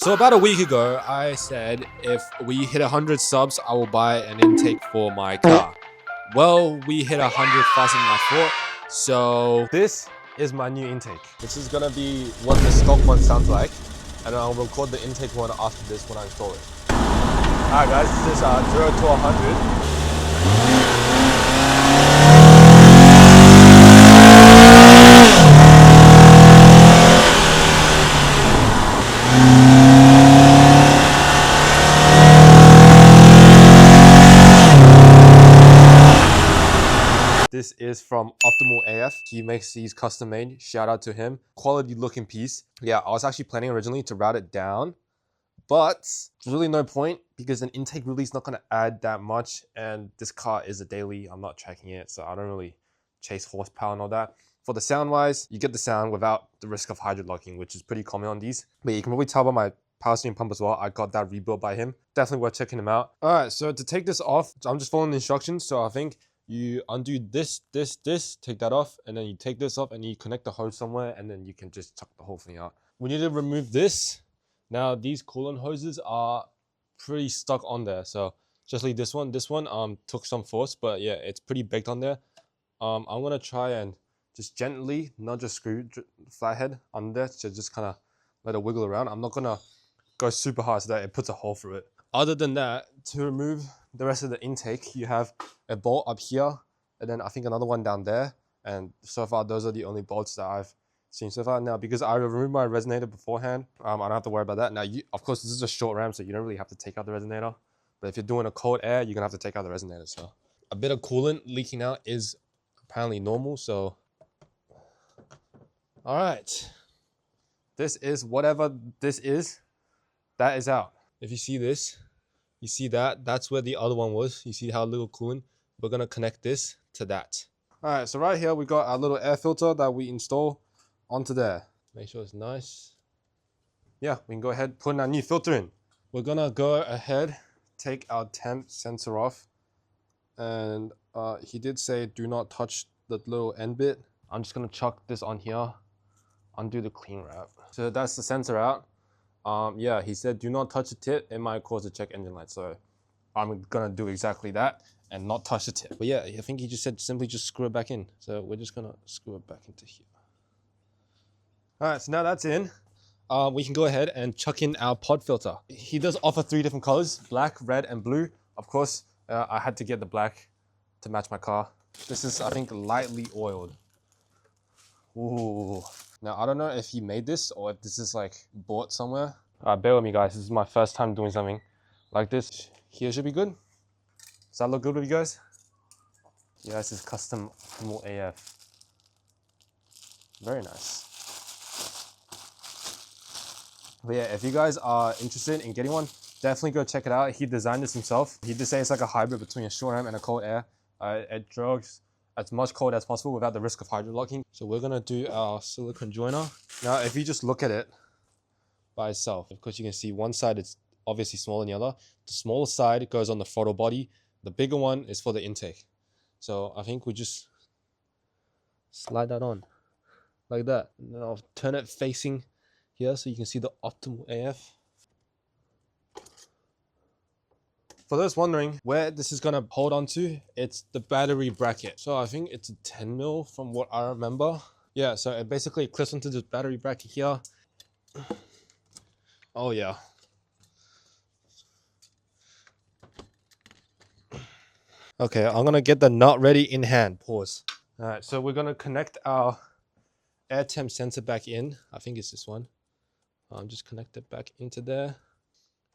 So about a week ago, I said if we hit 100 subs, I will buy an intake for my car. Well, we hit 100 faster than I thought, so this is my new intake. This is gonna be what the stock one sounds like, and I'll record the intake one after this when I install it. Alright guys, this is 0 to 100. This is from Optimal AF. He makes these custom made. Shout out to him. Quality looking piece. Yeah, I was actually planning originally to route it down, but there's really no point because an intake really is not going to add that much. And this car is a daily. I'm not tracking it, so I don't really chase horsepower and all that. For the sound wise, you get the sound without the risk of hydro locking, which is pretty common on these. But you can probably tell by my power steering pump as well. I got that rebuilt by him. Definitely worth checking him out. All right, so to take this off, I'm just following the instructions. So I think you undo this, take that off, and then you take this off and you connect the hose somewhere, and then you can just chuck the whole thing out. We need to remove this. Now these coolant hoses are pretty stuck on there, so just leave this one. This one took some force, but yeah, it's pretty baked on there. I'm gonna try and just gently, not just screw flathead on there, so just kind of let it wiggle around. I'm not gonna go super hard so that it puts a hole through it. Other than that, to remove the rest of the intake, you have a bolt up here, and then I think another one down there. And so far, those are the only bolts that I've seen so far. Now, because I removed my resonator beforehand, I don't have to worry about that. Now, of course, this is a short ram, so you don't really have to take out the resonator. But if you're doing a cold air, you're gonna have to take out the resonator. So a bit of coolant leaking out is apparently normal. So, all right, this is whatever this is. That is out. If you see this, you see that, that's where the other one was. You see how little coolant? We're gonna connect this to that. All right, so right here, we got our little air filter that we install onto there. Make sure it's nice. Yeah, we can go ahead, put our new filter in. We're gonna go ahead, take our temp sensor off. And he did say, do not touch the little end bit. I'm just gonna chuck this on here, undo the clean wrap. So that's the sensor out. Yeah, he said do not touch the tip, it might cause a check engine light. So I'm gonna do exactly that and not touch the tip. But yeah, I think he just said simply just screw it back in. So we're just gonna screw it back into here. All right, so now that's in. We can go ahead and chuck in our pod filter. He does offer 3 different colors, black, red, and blue. Of course, I had to get the black to match my car. This is, I think, lightly oiled. Ooh. Now, I don't know if he made this or if this is like bought somewhere. Bear with me guys, this is my first time doing something like this. Here should be good. Does that look good with you guys? Yeah, this is custom Optimal AF. Very nice. But yeah, if you guys are interested in getting one, definitely go check it out. He designed this himself. He did say it's like a hybrid between a short ram and a cold air. It draws as much cold as possible without the risk of hydro locking. So we're gonna do our silicone joiner. Now, if you just look at it by itself, of course you can see one side is obviously smaller than the other. The smaller side goes on the throttle body. The bigger one is for the intake. So I think we just slide that on like that. And then I'll turn it facing here so you can see the Optimal AF. For those wondering where this is gonna hold on to, it's the battery bracket. So I think it's a 10 mil from what I remember. Yeah, so it basically clips onto this battery bracket here. Oh yeah. Okay, I'm gonna get the nut ready in hand. Pause. All right, so we're gonna connect our air temp sensor back in. I think it's this one. Just connect it back into there.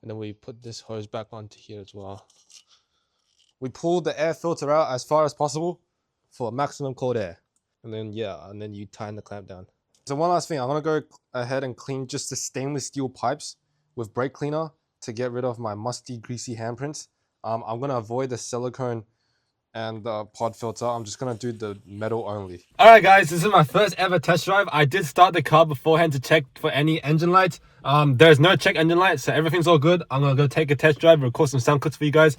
And then we put this hose back onto here as well. We pull the air filter out as far as possible for maximum cold air. And then, yeah, and then you tighten the clamp down. So one last thing, I'm gonna go ahead and clean just the stainless steel pipes with brake cleaner to get rid of my musty, greasy handprints. I'm gonna avoid the silicone and the pod filter. I'm just gonna do the metal only. All right guys, this is my first ever test drive. I did start the car beforehand to check for any engine lights. There's no check engine lights, so everything's all good. I'm gonna go take a test drive, record some sound cuts for you guys.